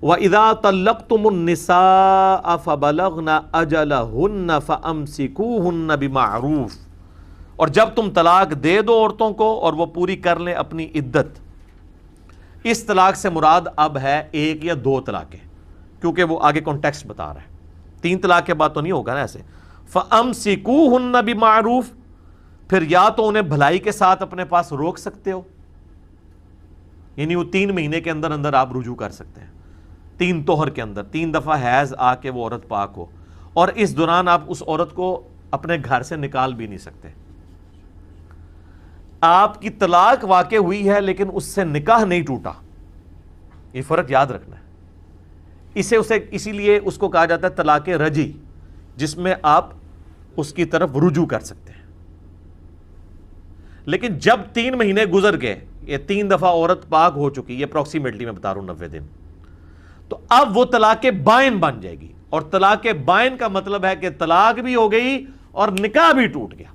وَإِذَا طَلَّقْتُمُ النِّسَاءَ فَبَلَغْنَ أَجَلَهُنَّ فَأَمْسِكُوهُنَّ بِمَعْرُوفٍ، اور جب تم طلاق دے دو عورتوں کو اور وہ پوری کر لیں اپنی عدت. اس طلاق سے مراد اب ہے ایک یا دو طلاقیں، کیونکہ وہ آگے کانٹیکسٹ بتا رہا ہے. 3 طلاق کے بعد تو نہیں ہوگا نا ایسے. فَأَمْسِكُوهُنَّ بِمَعْرُوفٍ، پھر یا تو انہیں بھلائی کے ساتھ اپنے پاس روک سکتے ہو، یعنی وہ 3 مہینے کے اندر اندر آپ رجوع کر سکتے ہیں، 3 طہر کے اندر 3 دفعہ حیض آ کے وہ عورت پاک ہو، اور اس دوران آپ اس عورت کو اپنے گھر سے نکال بھی نہیں سکتے. آپ کی طلاق واقع ہوئی ہے لیکن اس سے نکاح نہیں ٹوٹا، یہ فرق یاد رکھنا ہے. اسی لیے اس کو کہا جاتا ہے طلاق رجعی، جس میں آپ اس کی طرف رجوع کر سکتے ہیں. لیکن جب 3 مہینے گزر گئے، یہ 3 دفعہ عورت پاک ہو چکی، یہ اپروکسیمیٹلی میں بتا رہا ہوں 90 دن، تو اب وہ طلاق بائن بن جائے گی. اور طلاق بائن کا مطلب ہے کہ طلاق بھی ہو گئی اور نکاح بھی ٹوٹ گیا.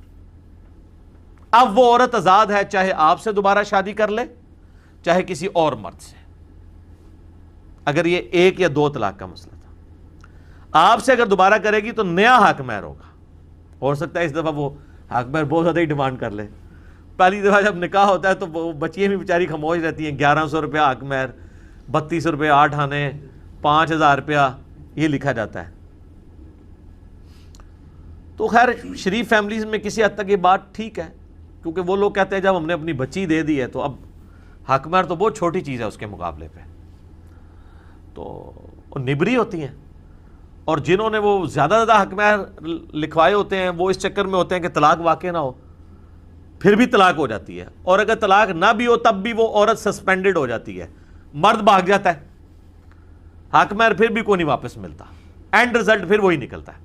اب وہ عورت آزاد ہے، چاہے آپ سے دوبارہ شادی کر لے چاہے کسی اور مرد سے. اگر یہ 1 یا 2 طلاق کا مسئلہ تھا، آپ سے اگر دوبارہ کرے گی تو نیا حق مہر ہوگا. ہو سکتا ہے اس دفعہ وہ حق مہر بہت زیادہ ہی ڈیمانڈ کر لے. پہلی دفعہ جب نکاح ہوتا ہے تو وہ بچیاں بھی بیچاری خاموش رہتی ہیں. 1100 روپیہ حق مہر، 3200 روپیہ 8 آنے، 5000 روپیہ یہ لکھا جاتا ہے. تو خیر شریف فیملیز میں کسی حد تک یہ بات ٹھیک ہے، کیونکہ وہ لوگ کہتے ہیں جب ہم نے اپنی بچی دے دی ہے تو اب حق مہر تو بہت چھوٹی چیز ہے اس کے مقابلے پہ. تو وہ نبری ہوتی ہیں، اور جنہوں نے وہ زیادہ حق مہر لکھوائے ہوتے ہیں وہ اس چکر میں ہوتے ہیں کہ طلاق واقع نہ ہو، پھر بھی طلاق ہو جاتی ہے. اور اگر طلاق نہ بھی ہو تب بھی وہ عورت سسپینڈڈ ہو جاتی ہے، مرد بھاگ جاتا ہے، حق مہر پھر بھی کوئی نہیں واپس ملتا، اینڈ رزلٹ پھر وہی نکلتا ہے.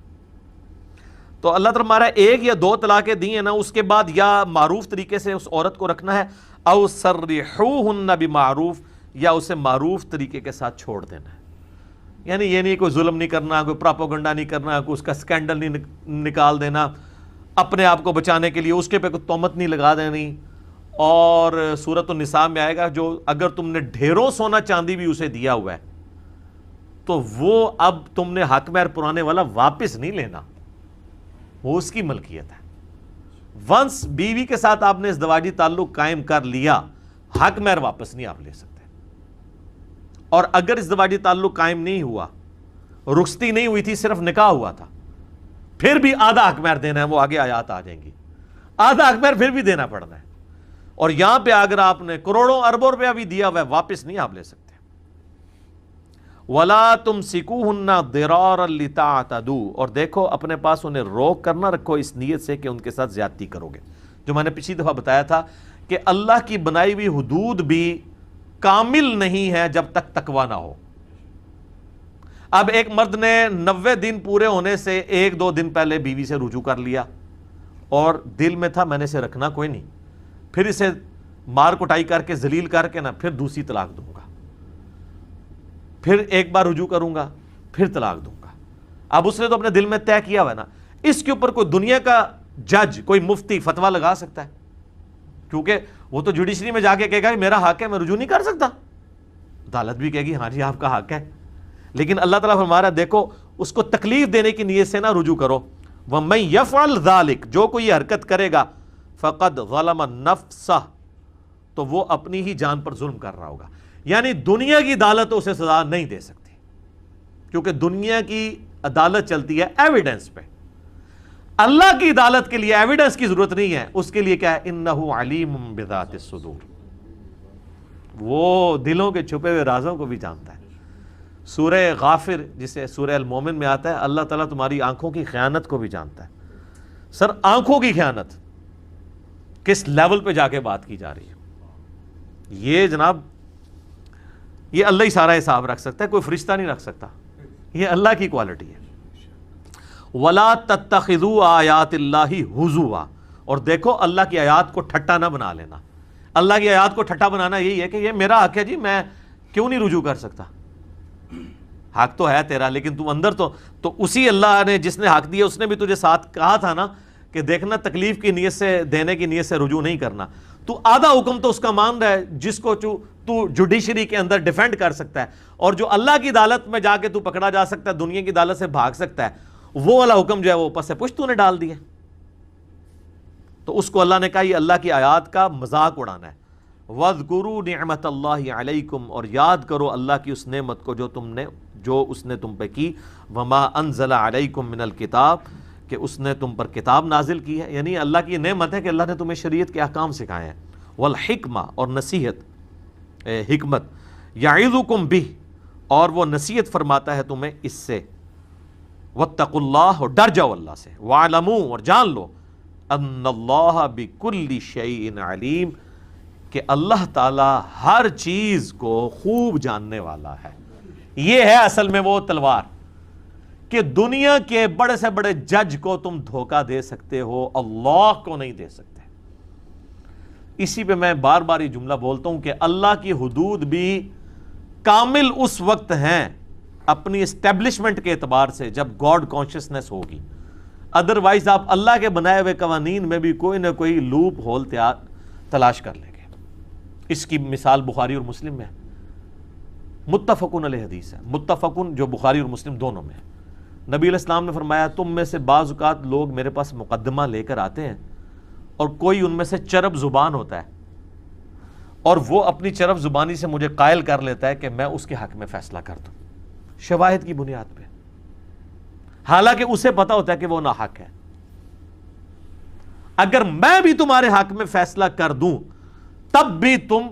تو اللہ تعالیٰ ہمارا 1 یا 2 طلاقیں دی ہیں نا، اس کے بعد یا معروف طریقے سے اس عورت کو رکھنا ہے، او سرحوہن بمعروف، یا اسے معروف طریقے کے ساتھ چھوڑ دینا ہے. یعنی یہ نہیں کوئی ظلم نہیں کرنا، کوئی پراپوگنڈا نہیں کرنا، کوئی اس کا سکینڈل نہیں نکال دینا اپنے آپ کو بچانے کے لیے، اس کے پہ کوئی تہمت نہیں لگا دینی. اور سورۃ النساء میں آئے گا جو اگر تم نے ڈھیروں سونا چاندی بھی اسے دیا ہوا ہے تو وہ اب تم نے حق مہر پرانے والا واپس نہیں لینا، وہ اس کی ملکیت ہے. ونس بیوی کے ساتھ آپ نے ازدواجی تعلق قائم کر لیا، حق مہر واپس نہیں آپ لے سکتے. اور اگر ازدواجی تعلق قائم نہیں ہوا، رخصتی نہیں ہوئی تھی، صرف نکاح ہوا تھا، پھر بھی آدھا حق مہر دینا ہے. وہ آگے آیات آ جائیں گی، آدھا حق مہر پھر بھی دینا پڑنا ہے. اور یہاں پہ اگر آپ نے کروڑوں اربوں روپیہ بھی دیا ہوا ہے، واپس نہیں آپ لے سکتے. وَلَا تُمْسِكُوهُنَّ ضِرَارًا لِتَعْتَدُوا، اور دیکھو اپنے پاس انہیں روک کر نہ رکھو اس نیت سے کہ ان کے ساتھ زیادتی کرو گے. جو میں نے پچھلی دفعہ بتایا تھا کہ اللہ کی بنائی ہوئی حدود بھی کامل نہیں ہے جب تک تقوی نہ ہو. اب ایک مرد نے 90 دن پورے ہونے سے 1-2 دن پہلے بیوی سے رجوع کر لیا اور دل میں تھا میں نے اسے رکھنا کوئی نہیں، پھر اسے مار کٹائی کر کے ذلیل کر کے نا پھر دوسری طلاق دوں گا، پھر ایک بار رجوع کروں گا، پھر طلاق دوں گا. اب اس نے تو اپنے دل میں طے کیا ہوا ہے نا. اس کے اوپر کوئی دنیا کا جج، کوئی مفتی فتویٰ لگا سکتا ہے؟ کیونکہ وہ تو جوڈیشری میں جا کے کہے گا میرا حق ہے، میں رجوع نہیں کر سکتا. عدالت بھی کہے گی ہاں جی آپ کا حق ہے. لیکن اللہ تعالیٰ فرما رہا ہے دیکھو اس کو تکلیف دینے کی نیت سے نہ رجوع کرو. وَمَن يَفْعَلْ ذَلِكَ، جو کوئی حرکت کرے گا، فَقَدْ ظَلَمَ نَفْسَهُ، تو وہ اپنی ہی جان پر ظلم کر رہا ہوگا. یعنی دنیا کی عدالت اسے سزا نہیں دے سکتی، کیونکہ دنیا کی عدالت چلتی ہے ایویڈنس پہ. اللہ کی عدالت کے لیے ایویڈنس کی ضرورت نہیں ہے، اس کے لیے کیا ہے، انہ علیم بذات الصدور، وہ دلوں کے چھپے ہوئے رازوں کو بھی جانتا ہے. سورہ غافر جسے سورہ المومن میں آتا ہے، اللہ تعالیٰ تمہاری آنکھوں کی خیانت کو بھی جانتا ہے. سر آنکھوں کی خیانت کس لیول پہ جا کے بات کی جا رہی ہے، یہ جناب یہ اللہ ہی سارا حساب رکھ سکتا ہے، کوئی فرشتہ نہیں رکھ سکتا. یہ اللہ کی کوالٹی ہے. وَلَا تَتَّخِذُوا آیَاتِ اللَّهِ هُزُوًا، اور دیکھو اللہ کی آیات کو ٹھٹا نہ بنا لینا. اللہ کی آیات کو ٹھٹا بنانا یہی ہے کہ یہ میرا حق ہے جی، میں کیوں نہیں رجوع کر سکتا. حق تو ہے تیرا، لیکن تم اندر تو اسی اللہ نے جس نے حق دیا اس نے بھی تجھے ساتھ کہا تھا نا کہ دیکھنا تکلیف کی نیت سے، دینے کی نیت سے رجوع نہیں کرنا. تو آدھا حکم تو اس کا مان رہا ہے جس کو تو جوڈیشری کے اندر ڈیفینڈ کر سکتا ہے، اور جو اللہ کی عدالت میں جا کے تو پکڑا جا سکتا ہے، دنیا کی عدالت سے بھاگ سکتا ہے، وہ والا حکم جو ہے وہ اوپر سے پشت تو نے ڈال دیا. تو اس کو اللہ نے کہا یہ اللہ کی آیات کا مذاق اڑانا ہے. وَاذْكُرُوا نِعْمَةَ اللَّهِ عَلَيْكُمْ، اور یاد کرو اللہ کی اس نعمت کو جو اس نے تم پہ کی. وَمَا أَنزَلَ عَلَيْكُمْ مِنَ الْكِتَابِ، کہ اس نے تم پر کتاب نازل کی ہے، یعنی اللہ کی یہ نعمت ہے کہ اللہ نے تمہیں شریعت کے احکام سکھائے ہیں. والحکمہ، اور نصیحت، حکمت. یعظکم بہ، اور وہ نصیحت فرماتا ہے تمہیں اس سے. واتقوا اللہ، اور ڈر جاؤ اللہ سے. واعلموا، اور جان لو. ان اللہ بکل شیء علیم، کہ اللہ تعالی ہر چیز کو خوب جاننے والا ہے. یہ ہے اصل میں وہ تلوار کہ دنیا کے بڑے سے بڑے جج کو تم دھوکہ دے سکتے ہو، اللہ کو نہیں دے سکتے. اسی پہ میں بار بار یہ جملہ بولتا ہوں کہ اللہ کی حدود بھی کامل اس وقت ہیں اپنی اسٹیبلشمنٹ کے اعتبار سے جب گاڈ کانشسنس ہوگی. ادروائز آپ اللہ کے بنائے ہوئے قوانین میں بھی کوئی نہ کوئی لوپ ہول تلاش کر لیں گے. اس کی مثال بخاری اور مسلم میں ہے. متفقن علیہ حدیث ہے، متفقن جو بخاری اور مسلم دونوں میں ہے. نبی علیہ السلام نے فرمایا تم میں سے بعض اوقات لوگ میرے پاس مقدمہ لے کر آتے ہیں اور کوئی ان میں سے چرب زبان ہوتا ہے اور وہ اپنی چرب زبانی سے مجھے قائل کر لیتا ہے کہ میں اس کے حق میں فیصلہ کر دوں شواہد کی بنیاد پہ، حالانکہ اسے پتا ہوتا ہے کہ وہ ناحق ہے. اگر میں بھی تمہارے حق میں فیصلہ کر دوں تب بھی تم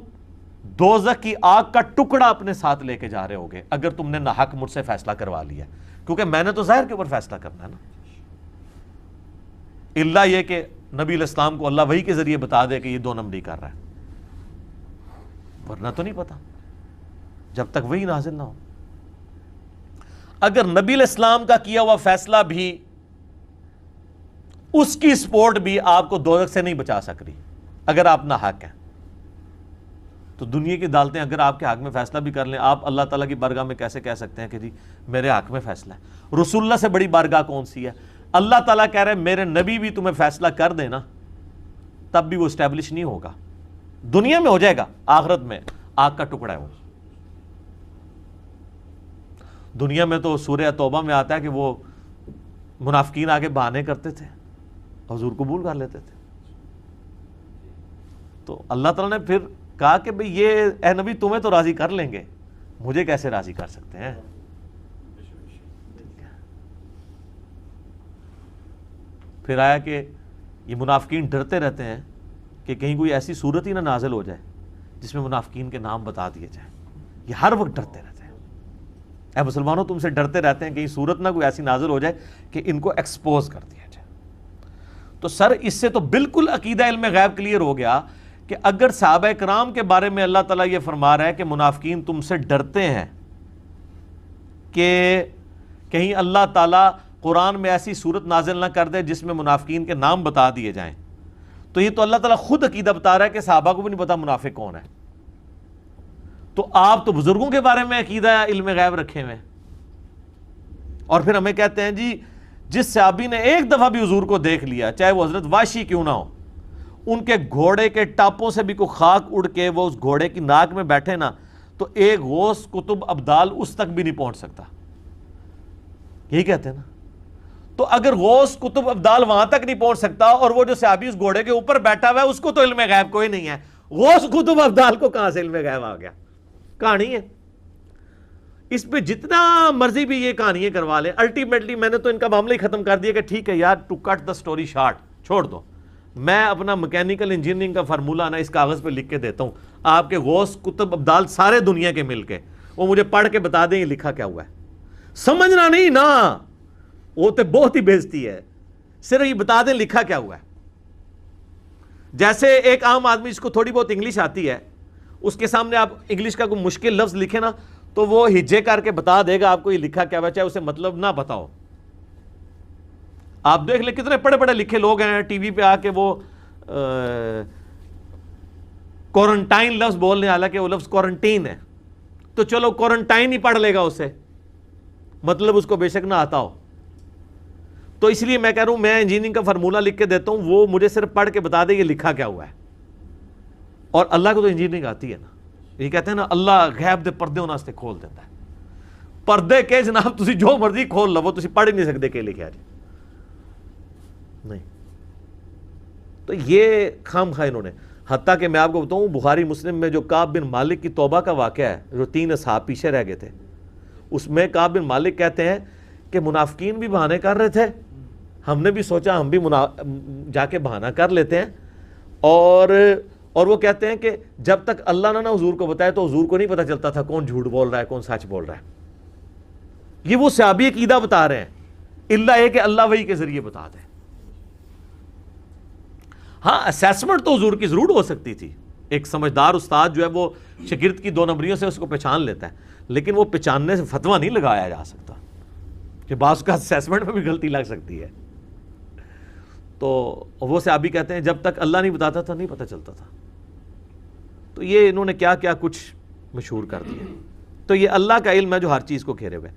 دوزخ کی آگ کا ٹکڑا اپنے ساتھ لے کے جا رہے ہوگے اگر تم نے ناحق مجھ سے فیصلہ کروا لیا، کیونکہ میں نے تو ظاہر کے اوپر فیصلہ کرنا ہے نا. اللہ یہ کہ نبی علیہ السلام کو اللہ وحی کے ذریعے بتا دے کہ یہ 2 نمبری کر رہا ہے، ورنہ تو نہیں پتا جب تک وحی نازل نہ ہو. اگر نبی علیہ السلام کا کیا ہوا فیصلہ بھی، اس کی سپورٹ بھی آپ کو دوزخ سے نہیں بچا سک رہی اگر آپ ناحق ہیں. تو دنیا کی عدالتیں اگر آپ کے حق میں فیصلہ بھی کر لیں، آپ اللہ تعالیٰ کی بارگاہ میں کیسے کہہ سکتے ہیں کہ جی میرے حق میں فیصلہ ہے؟ رسول اللہ سے بڑی بارگاہ کون سی ہے؟ اللہ تعالیٰ کہہ رہے ہیں میرے نبی بھی تمہیں فیصلہ کر دے نا تب بھی وہ اسٹیبلش نہیں ہوگا. دنیا میں ہو جائے گا، آخرت میں آگ کا ٹکڑا ہے وہ. دنیا میں تو سورہ توبہ میں آتا ہے کہ وہ منافقین آگے بہانے کرتے تھے، حضور قبول کر لیتے تھے. تو اللہ تعالیٰ نے پھر کہا کہ بھئی یہ اے نبی تمہیں تو راضی کر لیں گے، مجھے کیسے راضی کر سکتے ہیں؟ پھر آیا کہ یہ منافقین ڈرتے رہتے ہیں کہ کہیں کوئی ایسی صورت ہی نہ نازل ہو جائے جس میں منافقین کے نام بتا دیے جائیں. یہ ہر وقت ڈرتے رہتے ہیں. اے مسلمانوں تم سے ڈرتے رہتے ہیں کہیں صورت نہ کوئی ایسی نازل ہو جائے کہ ان کو ایکسپوز کر دیا جائے. تو سر اس سے تو بالکل عقیدہ علم غیب کلیئر ہو گیا کہ اگر صحابہ کرام کے بارے میں اللہ تعالیٰ یہ فرما رہا ہے کہ منافقین تم سے ڈرتے ہیں کہ کہیں اللہ تعالیٰ قرآن میں ایسی صورت نازل نہ کر دے جس میں منافقین کے نام بتا دیے جائیں، تو یہ تو اللہ تعالیٰ خود عقیدہ بتا رہا ہے کہ صحابہ کو بھی نہیں پتا منافق کون ہے. تو آپ تو بزرگوں کے بارے میں عقیدہ علم غیب رکھے ہوئے اور پھر ہمیں کہتے ہیں جی جس صحابی نے ایک دفعہ بھی حضور کو دیکھ لیا، چاہے وہ حضرت واشی کیوں نہ ہو، ان کے گھوڑے کے ٹاپوں سے بھی کوئی خاک اڑ کے وہ اس گھوڑے کی ناک میں بیٹھے نا تو ایک غوث قطب ابدال اس تک بھی نہیں پہنچ سکتا. یہی کہتے ہیں نا. تو اگر غوث قطب ابدال وہاں تک نہیں پہنچ سکتا اور وہ جو صحابی اس گھوڑے کے اوپر بیٹھا ہوا ہے اس کو تو علم غیب کوئی نہیں ہے، غوث قطب ابدال کو کہاں سے علم غیب آ گیا؟ کہانی ہے. اس پہ جتنا مرضی بھی یہ کہانیاں کروا لیں، الٹیمیٹلی میں نے تو ان کا معاملہ ہی ختم کر دیا کہ ٹھیک ہے یار، to cut the story short, چھوڑ دو. میں اپنا میکینیکل انجینئرنگ کا فارمولہ نا اس کاغذ پہ لکھ کے دیتا ہوں، آپ کے غوث قطب ابدال سارے دنیا کے مل کے وہ مجھے پڑھ کے بتا دیں یہ لکھا کیا ہوا ہے. سمجھنا نہیں نا، وہ تو بہت ہی بےزتی ہے، صرف یہ بتا دیں لکھا کیا ہوا ہے. جیسے ایک عام آدمی جس کو تھوڑی بہت انگلش آتی ہے، اس کے سامنے آپ انگلش کا کوئی مشکل لفظ لکھیں نا تو وہ ہجے کر کے بتا دے گا آپ کو یہ لکھا کیا ہوا ہے، چاہے اسے مطلب نہ پتا ہو. آپ دیکھ لیں کتنے پڑھے پڑھے لکھے لوگ ہیں ٹی وی پہ آ کے وہ کوارنٹائن لفظ بول رہے ہیں، حالانکہ وہ لفظ کوارنٹین ہے. تو چلو کوارنٹائن ہی پڑھ لے گا اسے، مطلب اس کو بے شک نہ آتا ہو. تو اس لیے میں کہہ رہا ہوں میں انجینئرنگ کا فارمولہ لکھ کے دیتا ہوں، وہ مجھے صرف پڑھ کے بتا دے یہ لکھا کیا ہوا ہے. اور اللہ کو تو انجینئرنگ آتی ہے نا. یہ کہتے ہیں نا اللہ غیب دے پردے انہاں سے کھول دیتا ہے. پردے کے جناب تسی جو مرضی کھول لو تسی پڑھ ہی نہیں سکتے کہ لکھا جی نہیں. تو یہ خام خواہ انہوں نے, حتیٰ کہ میں آپ کو بتاؤں بخاری مسلم میں جو کعب بن مالک کی توبہ کا واقعہ ہے, جو 3 اصحاب پیچھے رہ گئے تھے, اس میں کعب بن مالک کہتے ہیں کہ منافقین بھی بہانے کر رہے تھے, ہم نے بھی سوچا ہم بھی جا کے بہانہ کر لیتے ہیں, اور وہ کہتے ہیں کہ جب تک اللہ نے حضور کو بتایا تو حضور کو نہیں پتہ چلتا تھا کون جھوٹ بول رہا ہے کون سچ بول رہا ہے. یہ وہ صحابی عقیدہ بتا رہے ہیں, اللہ یہ کہ اللہ وحی کے ذریعے بتا دے. ہاں اسیسمنٹ تو حضور کی ضرور ہو سکتی تھی, ایک سمجھدار استاد جو ہے وہ شاگرد کی 2 نمبریوں سے اس کو پہچان لیتا ہے, لیکن وہ پہچاننے سے فتویٰ نہیں لگایا جا سکتا کہ بعض کا اسیسمنٹ میں بھی غلطی لگ سکتی ہے. تو وہ صحابی کہتے ہیں جب تک اللہ نہیں بتاتا تھا نہیں پتہ چلتا تھا. تو یہ انہوں نے کیا کیا کچھ مشہور کر دیا. تو یہ اللہ کا علم ہے جو ہر چیز کو گھیرے ہوئے.